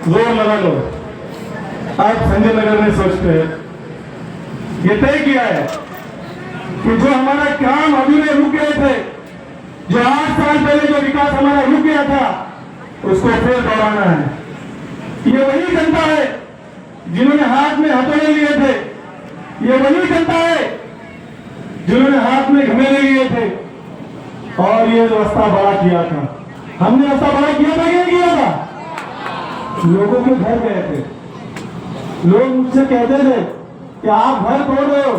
जोर लगा लो। आप संजय नगर में सोचते हैं, ये तय किया है कि जो हमारा काम अभी में रुक गए थे, जो 8 साल पहले जो विकास हमारा रुक गया था, उसको फिर दोहराना है। ये वही जनता है जिन्होंने हाथ में हथौड़े लिए थे, ये वही जनता है जिन्होंने हाथ में घमेले लिए थे और ये रास्ता बड़ा किया था। हमने रास्ता बड़ा किया था कि नहीं किया था? लोगों के घर गए थे, लोग मुझसे कहते थे कि आप घर तोड़ रहे हो,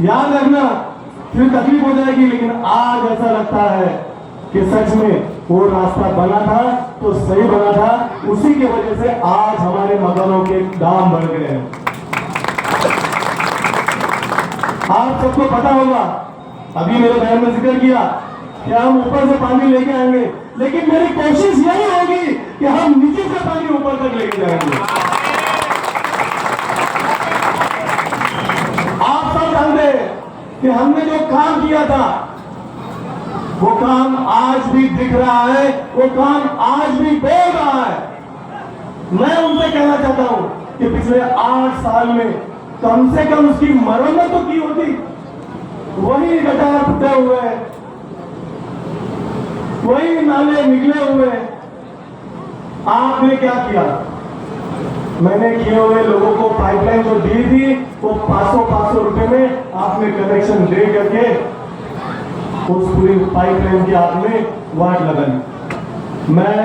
याद रखना फिर तकलीफ हो जाएगी। लेकिन आज ऐसा लगता है कि सच में वो रास्ता बना था तो सही बना था, उसी की वजह से आज हमारे मकानों के दाम बढ़ गए हैं। आप सबको पता होगा, अभी मेरे बहन ने जिक्र किया कि हम ऊपर से पानी लेके आएंगे, लेकिन मेरी कोशिश यही होगी कि हम नीचे से पानी ऊपर तक लेके जाएंगे। आप सब जानते हैं कि हमने जो काम किया था वो काम आज भी दिख रहा है, वो काम आज भी बोल रहा है। मैं उनसे कहना चाहता हूं कि पिछले 8 साल में कम से कम उसकी मरम्मत तो की होती। वही गटार फूटे हुए, वही नाले निकले हुए, आपने क्या किया? मैंने किए हुए लोगों को पाइपलाइन जो दी थी वो 500 रुपए में आपने कनेक्शन दे करके उस पूरी पाइपलाइन की आपने वाट लगाई। मैं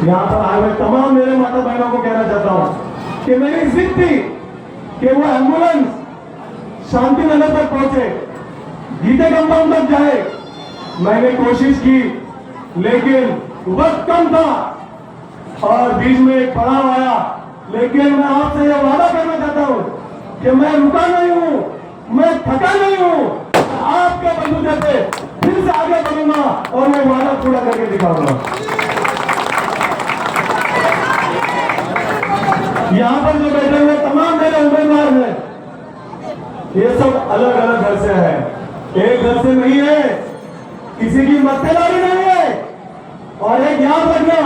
यहां पर आए हुए तमाम मेरे माता बहनों को कहना चाहता हूं कि मेरी जिद थी कि वो एम्बुलेंस शांति नगर तक पहुंचे, गीते कंपाउंड तक जाए। मैंने कोशिश की, लेकिन वक्त कम था और बीच में एक पड़ाव आया। लेकिन मैं आपसे यह वादा करना चाहता हूं कि मैं रुका नहीं हूं, मैं थका नहीं हूं। आपके बंधु जैसे फिर से आगे बढ़ूंगा और मैं वादा पूरा करके दिखाऊंगा। यहां पर जो बैठे हुए तमाम मेरे उम्मीदवार हैं, ये सब अलग अलग घर से है, एक घर से नहीं है, किसी की मक्तेदारी नहीं है। और एक याद रखना,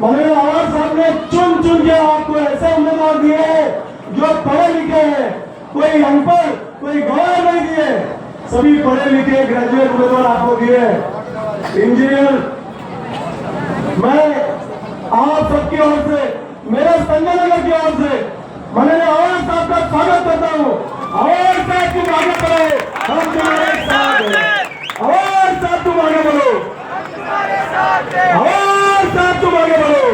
मनोहर आवाज साहब ने चुन चुन के आपको ऐसे उम्मीदवार दिए हैं जो पढ़े लिखे हैं, कोई अनपढ़ कोई गवाह नहीं दिए, सभी पढ़े लिखे ग्रेजुएट उम्मीदवार आपको दिए। इंजीनियर, मैं आप सबकी ओर से, मेरे संजय नगर की ओर से मनोहर आवाज साहब का स्वागत करता हूँ। आवाज साहब तुम आगे बढ़ो, हम तुम्हारे साथ हैं। आवाज साहब तुम आगे बढ़ो, आवाज साहब तुम आगे बढ़ो।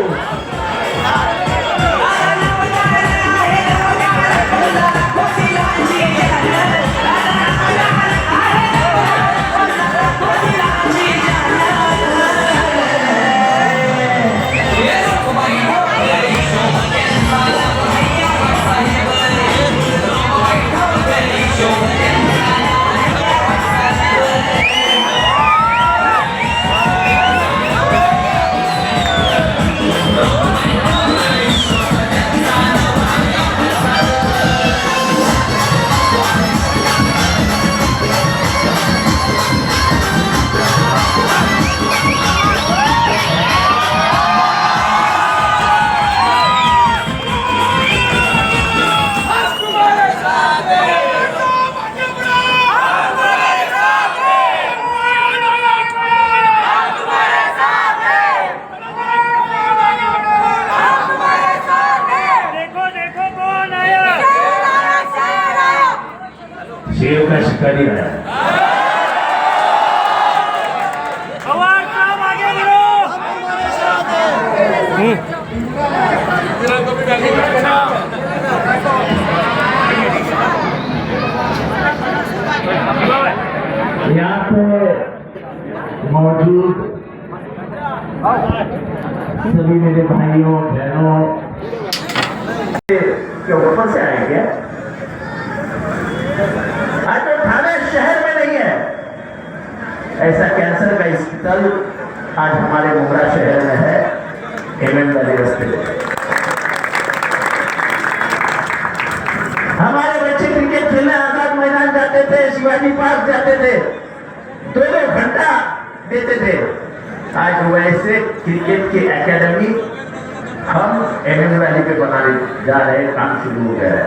शेर का शिकारी आया। आगे बढ़ो। यहाँ पे मौजूद सभी मेरे भाइयों बहनों के ऊपर से आएंगे। आज तो थाने शहर में नहीं है ऐसा कैंसर का अस्पताल, आज हमारे मुंगरा शहर में है, हेमंत वाले रस्ते। हमारे बच्चे क्रिकेट खेलने आजाद मैदान जाते थे, शिवाजी पार्क जाते थे, 2-2 घंटा देते थे। आज वैसे क्रिकेट की एकेडमी हम एमएन वैली पे बनाने जा रहे हैं, काम शुरू हो गया है।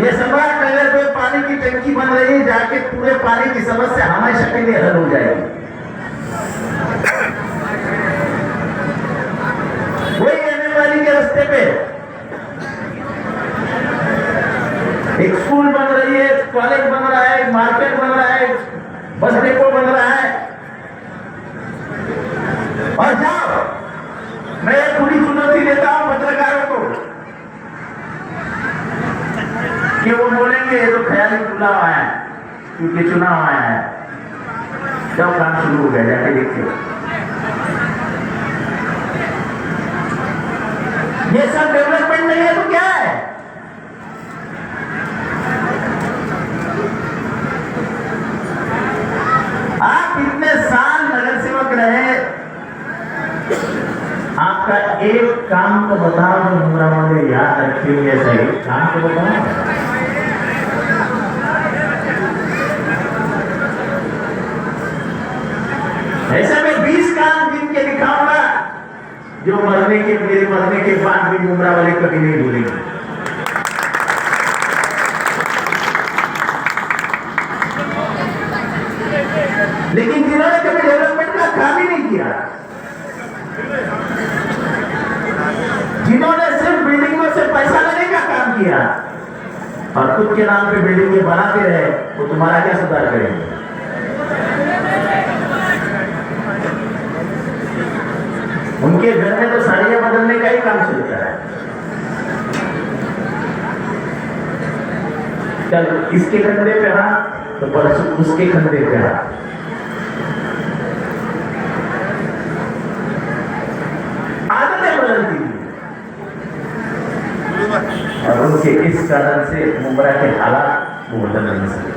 ये सम्राट नगर पे पानी की टंकी बन रही है, जाके पूरे पानी की समस्या हमेशा के लिए हल हो जाएगी। वही एमएन वैली के रास्ते पे एक स्कूल बन रही है, कॉलेज बन रहा है, एक मार्केट बन रहा है, बस डिपो बन रहा है। और जाओ, मैं एक पूरी चुनौती देता हूं पत्रकारों को कि वो बोलेंगे ये तो ख्याली खुला हुआ है क्योंकि चुनाव आया है। जब काम शुरू हो गया जाके देखिए, ये सब डेवलपमेंट नहीं है तो क्या है? आप इतने साल नगर सेवक रहे, आपका एक काम तो बताओ जो मुमरा वाले याद रखेंगे। सही काम तो बताओ। ऐसा मैं 20 काम गिन के दिखाऊंगा जो मेरे मरने के बाद भी मुमरा वाले कभी नहीं भूलेंगे। लेकिन जिन्होंने कभी डेवलपमेंट का काम ही नहीं किया, जिन्होंने सिर्फ बिल्डिंगों से पैसा लेने का काम किया और खुद के नाम पे बिल्डिंगें बनाते रहे, वो तुम्हारा क्या सुधार करेंगे? उनके घर में तो साड़ियां बदलने का ही काम चलता है। चल इसके कंधे पे हाथ तो परसों उसके कंधे पे हाथ। आदतें बदलती और उनके इस कारण से मुमरा के हालात वो बदल नहीं सकते।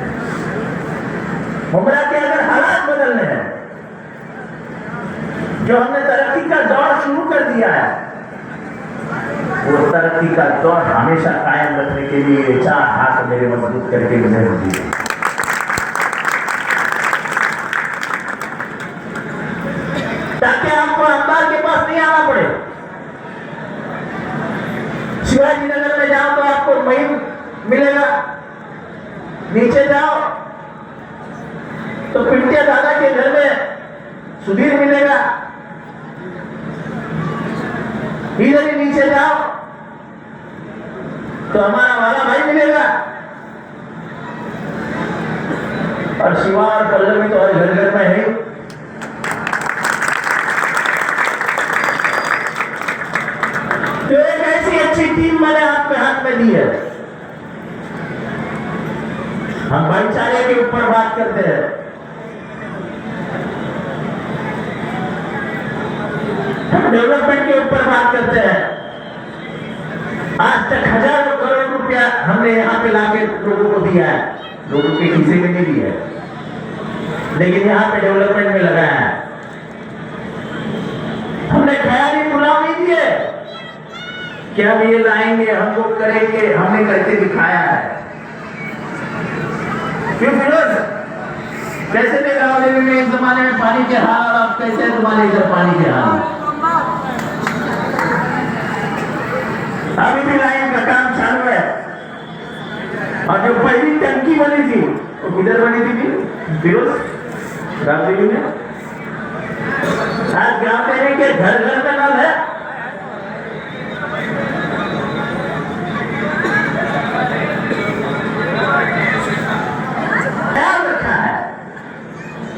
मुमरा के अगर हालात बदलने हैं, जो हमने तरक्की का दौर शुरू कर दिया है, वो तरक्की का दौर हमेशा कायम रखने के लिए 4 हाथ मेरे मजबूत करके मुझे होती है। ताकि आपको अंबार के पास नहीं आना पड़े। शिवाजी नगर में जाओ तो आपको महीन मिलेगा, नीचे जाओ तो पिंटिया दादा के घर में सुधीर मिलेगा, इधर ही नीचे जाओ तो हमारा वाला भाई मिलेगा। और शिवा और पल्लवी तो हर घर घर में है। तो एक ऐसी अच्छी टीम मैंने आपके हाथ में दी है। हम भाईचारे के ऊपर बात करते हैं, हम डेवलपमेंट के ऊपर बात करते हैं। आज तक हजारों करोड़ रुपया हमने यहाँ पे लाके लोगों को दिया है, लोगों के खीसे में नहीं दिया है, लेकिन यहाँ पे डेवलपमेंट में लगाया है। हमने ख्याली पुलाव नहीं दिए कि हम ये लाएंगे, हम वो करेंगे, हमने करके दिखाया है। क्यों फिरोज, कैसे थे गाँव में एक जमाने में पानी के हाल, और अब कैसे तुम्हारे इधर पानी के हाल? अभी भी लाइन का काम चालू है। और जो पहली टंकी बनी थी वो किधर बनी थी फिरोज? रामदेवी में। आज गाँव देवी के घर घर में नल है। ख्याल रखा है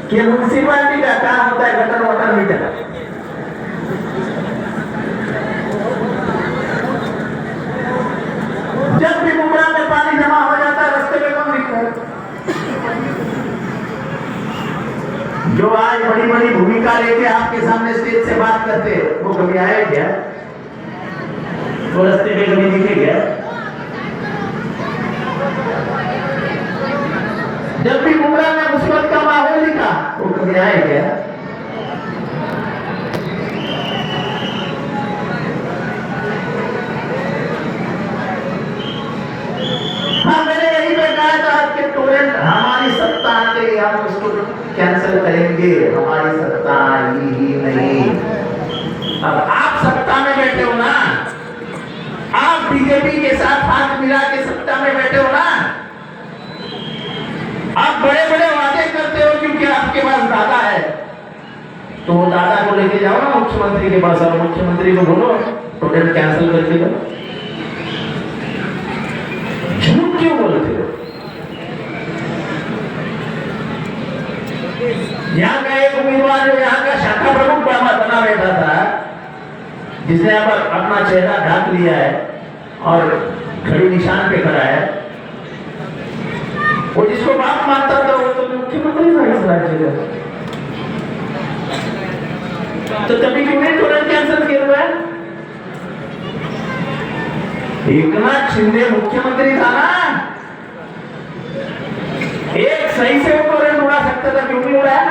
कि म्युनिसिपालिटी का काम होता है गटर वाटर मीटर। जब भी मुमरा में पानी जमा हो जाता है, रास्ते में कौन दिखता है? जो आज बड़ी बड़ी भूमिका लेके आपके सामने स्टेज से बात करते हैं, वो कभी आए क्या? वो रास्ते में कभी दिखे क्या? जब भी मुमरा में मुसीबत का माहौल दिखा, वो कभी आए क्या? हाँ, मैंने यही पे कहा था कि टोरेंट हमारी सत्ता आते ही हम उसको कैंसिल करेंगे। हमारी सत्ता आई ही नहीं। अब आप सत्ता में बैठे हो ना, आप बीजेपी के साथ हाथ मिला के सत्ता में बैठे हो ना, आप बड़े बड़े वादे करते हो क्योंकि आपके पास दादा है, तो वो दादा को लेके जाओ ना मुख्यमंत्री के पास और मुख्यमंत्री को बोलो टोटल कैंसिल करके दो। झूठ क्यों बोलते हो? यहाँ का एक उम्मीदवार जो यहाँ का शाखा प्रमुख बना बैठा था, जिसने अब अपना चेहरा ढाक लिया है और घड़ी निशान पे खड़ा है, वो जिसको बाप मानता था वो तो मुख्यमंत्री था इस राज्य का, तो तभी क्यों नहीं तुरंत कैंसिल किया हुआ है? एकनाथ शिंदे मुख्यमंत्री था ना, एक सही से वो टोरेंट उड़ा सकता था, क्यों नहीं उड़ाया?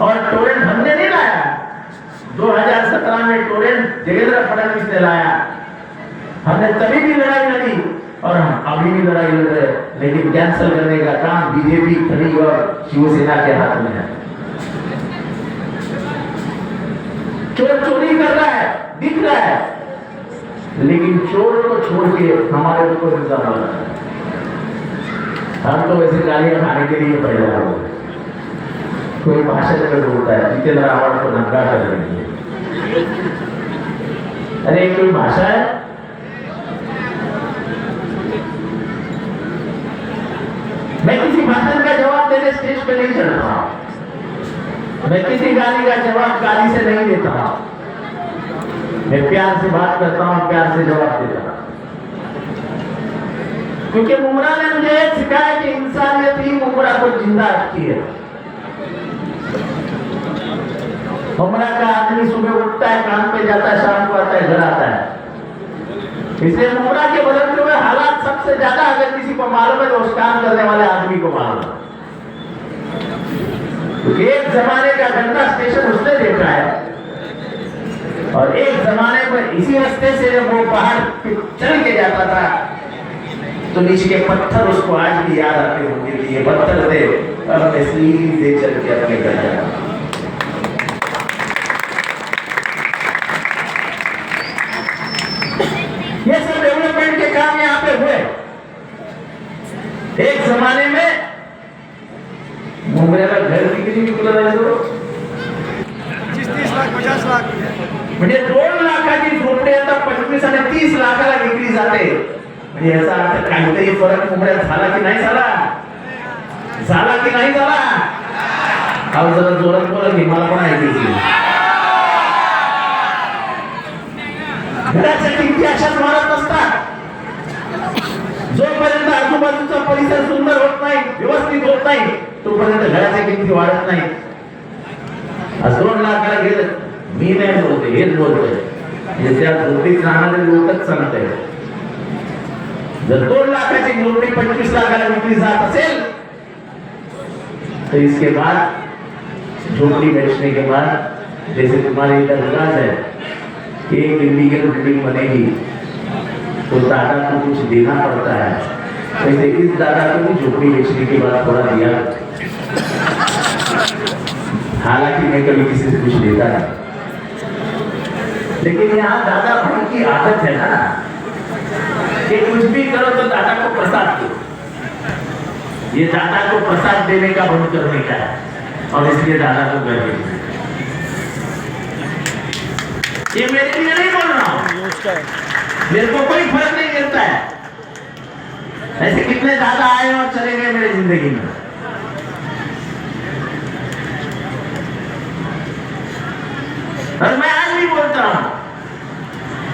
और टोरेंट हमने नहीं लाया, 2017 में टोरेंट देवेंद्र फडणवीस ने लाया, हमने तभी भी लड़ाई लड़ी और हम अभी भी लड़ाई लड़ रहे, लेकिन कैंसिल करने का काम बीजेपी खड़ी और शिवसेना के हाथ में है। चोर चोरी कर रहा है, दिख रहा है, लेकिन चोर को छोड़ के हमारे ऊपर इल्जाम लगा रहा है। हम तो वैसे गालियां खाने के लिए पैदा हो, कोई भाषण में बोलता है जितेंद्र रावण को नंगा कर देंगे, अरे कोई भाषा है? मैं किसी भाषण का जवाब देने स्टेज पे नहीं चढ़ रहा, मैं किसी गाली का जवाब गाली से नहीं देता, मैं प्यार से बात करता हूं, प्यार से जवाब देता हूं, क्योंकि मुमरा ने मुझे सिखाया कि इंसानियत ही मुमरा को जिंदा रखती है। मुमरा का आदमी सुबह उठता है, काम पे जाता है, शाम को आता है, घर आता है, इसलिए मुमरा के बदलते हुए हालात सबसे ज्यादा अगर किसी को मालूम है तो उस काम करने वाले आदमी को मालूम है, क्योंकि एक जमाने का गंदा स्टेशन उसने देखा है और एक जमाने पर इसी रास्ते से जब वो पहाड़ चल के जाता था तो नीचे के पत्थर उसको आज भी याद आते होंगे कि ये पत्थर थे और मैं सीधे चल के अपने घर जाता। ये सब डेवलपमेंट के काम यहाँ पे हुए। एक जमाने में मुंबई का घर कितनी निकला था, 30 लाख 50 लाख म्हणजे 2 लाखाची झोपडी आता 25 आणि 30 लाखाला विकली जाते। म्हणजे याचा अर्थ काहीतरी फरक मुंबईत झाला की नाही झाला? झाला की नाही झाला? अहो जरा जोरात बोला की मला पण ऐकायची। घराच्या किमती अशाच वाढत असतात, जोपर्यंत आजूबाजूचा परिसर सुंदर होत नाही, व्यवस्थित होत नाही, तोपर्यंत घराच्या किमती वाढत नाही। आज 2 लाखाला गेलं, मी नाही बोलते, हेच बोलतोय, त्या झोपडीत राहणारे लोकच सांगताय। जर 2 लाखाची झोपडी 25 लाखाला विकली जात असेल तो इसके बाद झोपड़ी बेचने के बाद जैसे तुम्हारे इधर रिवाज है एक इलीगल बिल्डिंग बनेगी तो दादा को कुछ देना पड़ता है, वैसे इस दादा को भी झोपड़ी बेचने के बाद थोड़ा दिया। हालांकि मैं कभी किसी से कुछ लेता नहीं, लेकिन यहाँ दादा भाई की आदत है ना कि कुछ भी करो तो दादा को प्रसाद दो। ये दादा को प्रसाद देने का बंद करने का है और इसलिए दादा को घर भेजना। ये मेरे लिए नहीं बोल रहा हूँ, मेरे को कोई फर्क नहीं गिरता है। ऐसे कितने दादा आए और चले गए मेरी जिंदगी में। और मैं आज भी बोलता हूं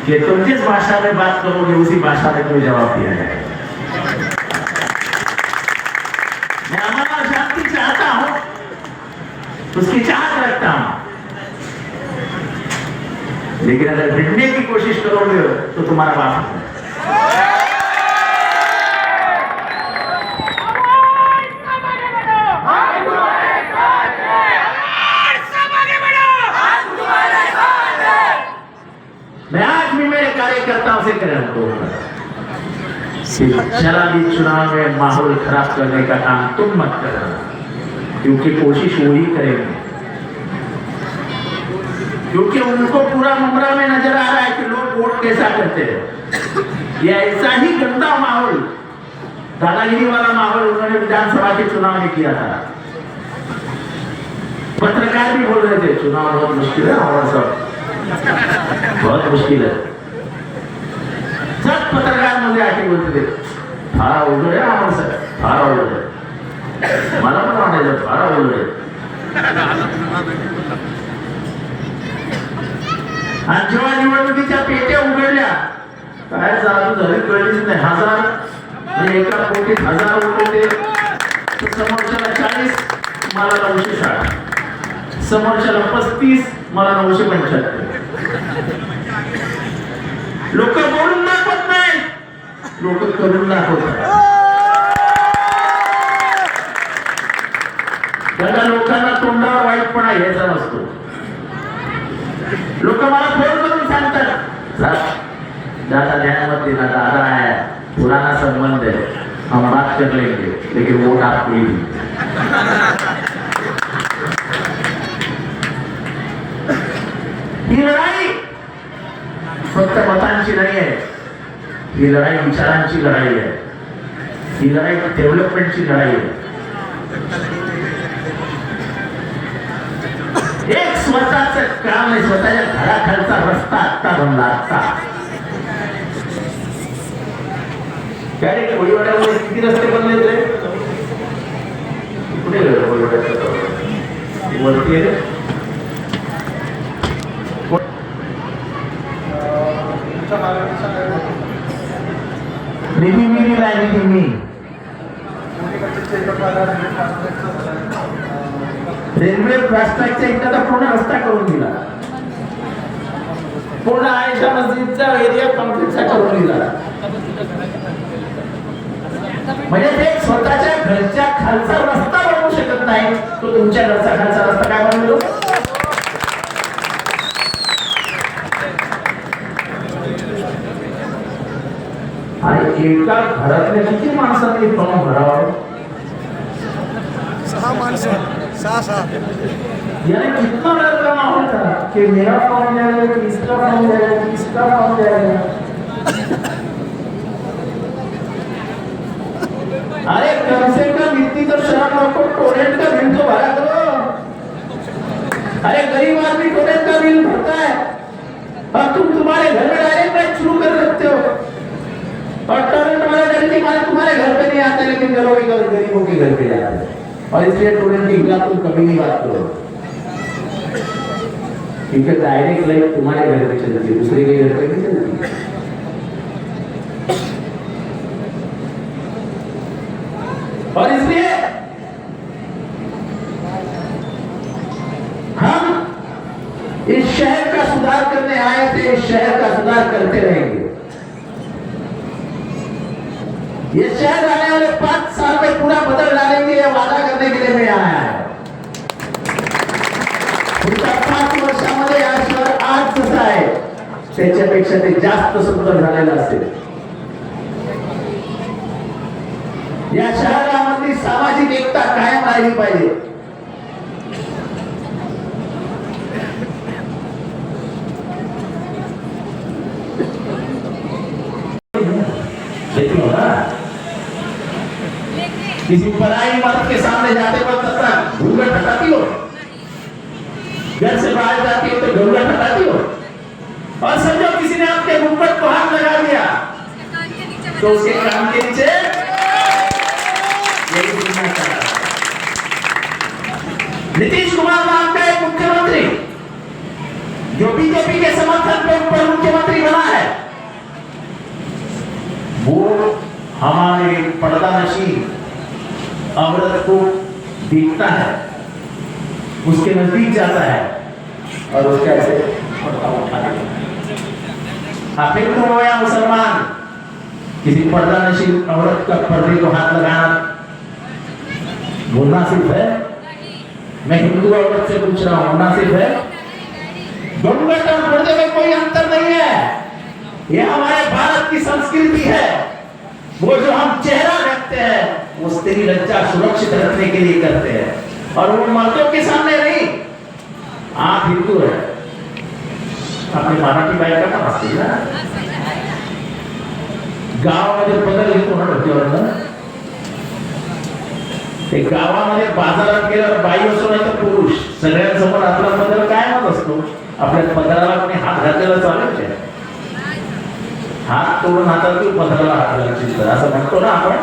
कि तुम जिस भाषा में बात करोगे उसी भाषा में तुम्हें जवाब दिया जाएगा। मैं अमन और शांति चाहता हूं, उसकी चाहत रखता हूं, लेकिन अगर भिड़ने की कोशिश करोगे तो तुम्हारा बाप है। मैं आज भी मेरे कार्यकर्ताओं से कह रहा हूं, शराबी चुनाव में माहौल खराब करने का काम तुम मत करना, क्योंकि कोशिश वो ही करेंगे। क्योंकि उनको पूरा मुमरा में नजर आ रहा है कि लोग वोट कैसा करते हैं। ये ऐसा ही गंदा माहौल, दादागिरी वाला माहौल उन्होंने विधानसभा के चुनाव में किया था। पत्रकार भी बोल रहे थे चुनाव बहुत मुश्किल है और सब बहुत मुश्किल है। सब पत्रकार मुझे आके बोलते थे फारा उलझे आम्हाला सर फारा उलझे मला पण वाटायचं फारा उलझे। आणि जेव्हा निवडणुकीच्या पेट्या उघडल्या काय चालू झाली कळलीच नाही। हजार म्हणजे एका कोटीत 1000 होते तर समोरच्याला 40 मला 960, समोरच्याला 35 मला 975। लोक बोलून दाखवत नाही, लोक करून दाखवतात। त्या लोकांना तोंडावर वाईटपणा यायचा नसतो। लोक मला फोन करून सांगतात दादा ध्यान मत देना, दादा है पुराना संबंध है, हम बात कर लेंगे लेकिन वोट आपको ही। ही लढाई फक्त मतांची नाही आहे, ही लढाई विचारांची लढाई आहे, ही लढाई डेव्हलपमेंटची लढाई आहे। एक स्वतःचं काम आहे, स्वतःच्या घराखालचा रस्ता आत्ता बनला आत्ता। काय रे कोळीवाड्यामध्ये किती रस्ते बनले रे? कुठे गेले कोळीवाड्यात? वरती आहे निधी मी दिला निधी मी रेल्वे फास्टॅगच्या इतका पूर्ण रस्ता करून दिला, पूर्ण आयशा मस्जिदचा एरिया कॉम्प्लेक्सचा करून दिला। म्हणजे ते स्वतःच्या घरच्या खालचा रस्ता बनवू शकत नाही, तो तुमच्या घरचा खालचा रस्ता काय बनवतो? आणि एका घरातल्या किती माणसांनी फॉर्म भरावा? 6 माणसं 6 यानी कितना डर का माहौल था कि मेरा फॉर्म जाएगा, किसका फॉर्म जाएगा, किसका फॉर्म जाएगा। अरे कम से कम इतनी तो शर्म रखो, टोरेंट का बिल तो भरा करो। अरे गरीब आदमी टोरेंट का बिल भरता है और तुम तुम्हारे घर में डायरेक्ट मैच शुरू कर सकते हो, और टोरेंट वाला लड़की मारे तुम्हारे घर पे नहीं आता लेकिन गरीबों के घर पे जाता है। और इसलिए टोरेंट की खिलाफ तुम कभी नहीं बात करो, क्योंकि डायरेक्ट लाइट तुम्हारे घर पे चलती है, दूसरे के घर पे नहीं चलती। और इसलिए हम इस शहर का सुधार करने आए थे, इस शहर का सुधार करते रहेंगे। ये शहर आने वाले 5 साल में पूरा बदल डालेंगे, ये वादा करने के लिए मैं आया है। पुढच्या 5 वर्षामध्ये हा शहर आज जसं आहे त्याच्यापेक्षा ते जास्त सुंदर झालेलं असेल। या शहरामधली सामाजिक एकता कायम राहिली पाहिजे। देखिए ना, किसी पराई मर्द के सामने जाते वक्त तक घूंघट हटाती हो, घर से बाहर जाती हो तो घूंघट हटाती हो, और समझो किसी ने आपके घूंघट को हाथ लगा दिया तो उसके कान के नीचे नीतीश कुमार नाम का एक मुख्यमंत्री जो बीजेपी के समर्थन पे ऊपर मुख्यमंत्री बना है, वो हमारे पर्दानशी औरत को देखता है, उसके नजदीक जाता है और उसका ऐसे पर्दा उठा देता है। हिंदू हो या मुसलमान, किसी पर्दानशी औरत का पर्दे को हाथ लगाना मुनासिब है? मैं हिंदू औरत से पूछ रहा हूँ, मुनासिब है? घूंघट और पर्दे में कोई अंतर नहीं है, ये हमारे भारत की संस्कृति है। वो जो हम चेहरा रखते हैं वो स्त्री लज्जा सुरक्षित रखने के लिए करते हैं, और वो मर्दों के सामने नहीं। आप हिंदू है, आपली मराठी बायका पण असतील ना, गावामध्ये पदर घेतो ना डोक्यावर, ते गावामध्ये बाजारात गेल्यावर बाई असो नाही तर पुरुष सगळ्यांसमोर आपला पदर कायमच असतो. आपल्या पदराला कोणी हात घातलेला चालेल काय? हात तोडून हातात तू पदराला हात घालायची असं म्हणतो ना आपण.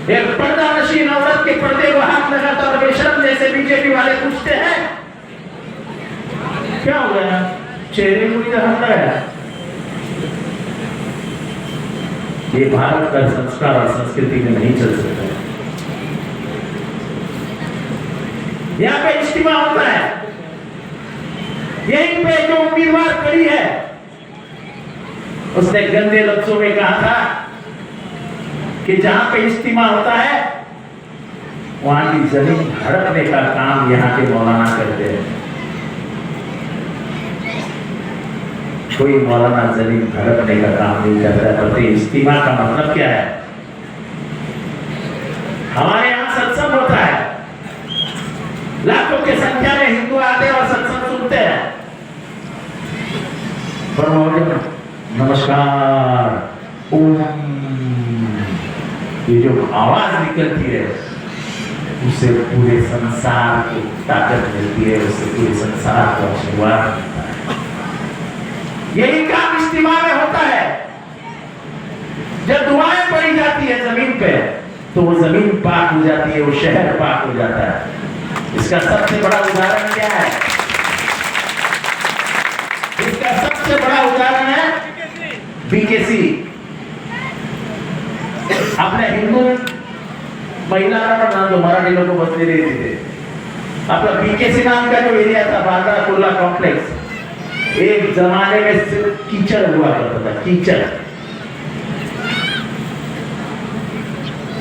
एक पर्दा नशीन औरत के पर्दे को हाथ लगाता और बेशर्म जैसे बीजेपी वाले पूछते हैं क्या हो गया, चेहरे को इधर हट रहा है. ये भारत का संस्कार और संस्कृति में नहीं चल सकता है. यहाँ पे इज्तिमा होता है, यहीं पे जो उम्मीदवार खड़ी है उसने गंदे लफ्जों में कहा था कि जहां पे इज्तिमा होता है वहां की जमीन हड़पने का काम यहाँ के मौलाना करते हैं. कोई मौलाना जमीन हड़पने का काम नहीं करता. प्रति इज्तिमा का मतलब क्या है? हमारे यहाँ सत्संग होता है, लाखों की संख्या में हिंदू आते हैं और सत्संग सुनते हैं. नमस्कार, ओम, ये जो आवाज निकलती है उससे पूरे संसार को ताकत मिलती है, उससे पूरे संसार को आशीर्वाद मिलता है. यही काम इज्तिमा में होता है. जब दुआएं पड़ी जाती है जमीन पे तो वो जमीन पाक हो जाती है, वो शहर पाक हो जाता है. इसका सबसे बड़ा उदाहरण क्या है? इसका सबसे बड़ा उदाहरण है बीकेसी. आपल्या हिंदू महिलांना पण जो मराठी लोक बसलेले तिथे आपला बीकेसी नाम का जो एरिया था, बांद्रा कुर्ला कॉम्प्लेक्स, एक जमाने में सिर्फ कीचड़ हुआ करता था. कीचड़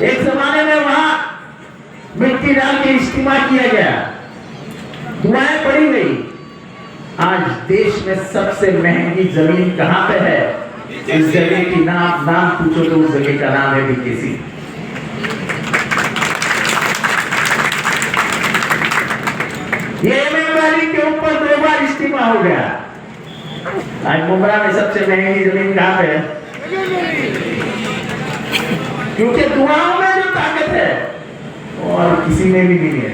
एक जमाने में वहां मिट्टी डाल के इज्तिमा किया गया, दुआएं पड़ी गई. आज देश में सबसे महंगी जमीन कहां पे है? इस जगह की नाम पूछो तो उस जगह का नाम है बीकेसी. ये एमएम वैली के ऊपर 2 बार इज्तिमा हो गया. आज मुंब्रा में सबसे महंगी जमीन कहां पे है? क्योंकि दुआओं में जो ताकत है और किसी में भी नहीं है.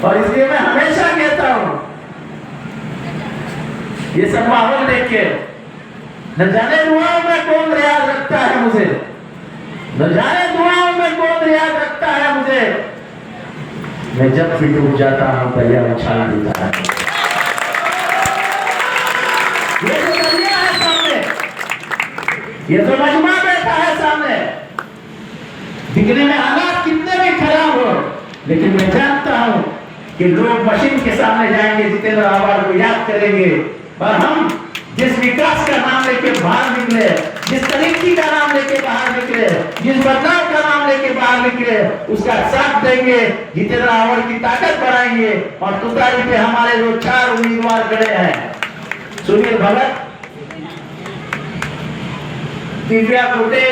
और इसलिए मैं हमेशा कहता हूं, ये सब माहौल देख के न जाने दुआओं में कौन रियाज रखता है मुझे, न जाने दुआओं में कौन रियाज रखता है मुझे. मैं जब भी डूब जाता हूं दरिया उछाल देता है. ये जो दरिया है सामने, ये जो मजमा बैठा है सामने, दिखने में हालात कितने भी खराब हो, लेकिन मैं जानता हूं कि लोग मशीन के सामने जाएंगे, जितेंद्र आवाज को याद करेंगे. और हम जिस विकास का नाम लेके बाहर निकले, जिस तरक्की का नाम लेके बाहर निकले, जिस बदलाव का नाम लेके बाहर निकले, उसका साथ देंगे, जितेंद्र आवाज की ताकत बढ़ाएंगे. और तुतारी पे हमारे जो 4 उम्मीदवार खड़े हैं, सुनील भगत, दिव्या कोटे,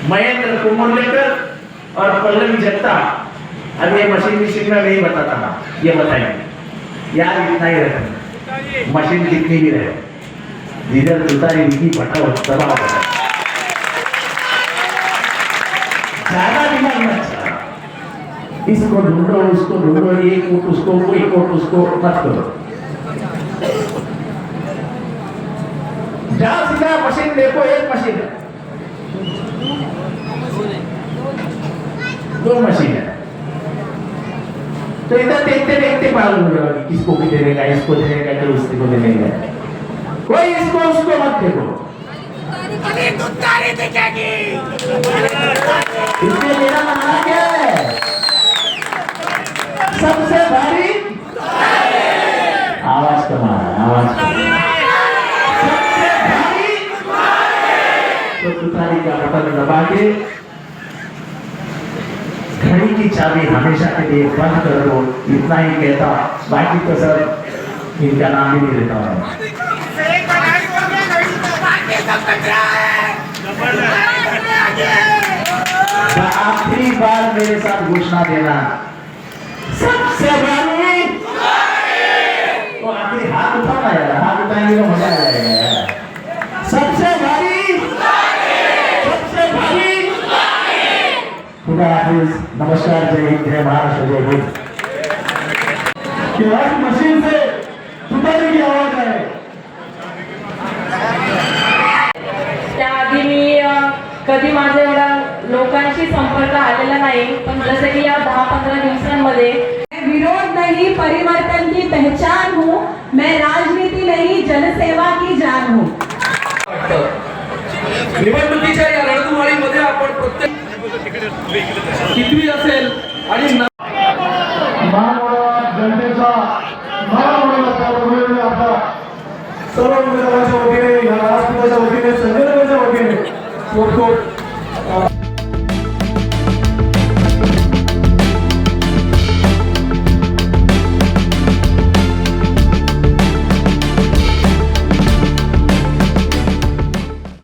महेंद्र कुमुरलेकर और पल्लवी जगताप. अब ये मशीन में नहीं बताता ना, ये बताएंगे. यार इतना ही रखें, मशीन कितनी भी रहे, जिधर तुतारी लिखी फटा दबाव ज्यादा दिमाग मत चला. इसको ढूंढो, उसको ढूंढो, एक वोट उसको, कोई वोट उसको मत करो. जहां सीधा मशीन देखो, एक मशीन है, 2 मशीन है. तो इधर देखते देखते मालूम हो जाएगा किसको भी देगा, इसको देगा कि उसको देगा. कोई इसको उसको मत देखो. इसमें मेरा मानना क्या है? सबसे भारी आवाज कमाना, आवाज सबसे भारी. तो तुतारी का बटन दबा के घड़ी की चाबी हमेशा के लिए बंद कर दो. इतना ही कहता, बाकी तो सर इनका नाम भी नहीं लेता हूँ. आखिरी बार मेरे साथ घोषणा देना, सबसे भारी। तो आखिरी हाथ उठाना यार, हाथ उठाएंगे तो मजा आ जाएगा यार। सबसे भारी, सबसे भारी। खुदा हाफिज, नमस्कार, जय हिंद, जय महाराष्ट्र, जय हिंद। कि हर मशीन से सुतारी की आवाज आहे। त्याआधी मी कधी माझा एवढा लोकांशी संपर्क आलेला नाही, पण जसं की या 10-15 दिवसांमध्ये विरोध नहीं परिवर्तन की पहचान हूँ, मैं राजनीति नहीं जनसेवा की जान हूँ। निवडणुकीच्या या रणधुमाळीमध्ये आपण प्रत्येक कितवी असेल आणि महाराष्ट्र जनतेचा महाराष्ट्र आपला सर्व उमेदवारांच्या वतीने या राष्ट्रपतीच्या वतीने संघटनेच्या वतीने खूप खूप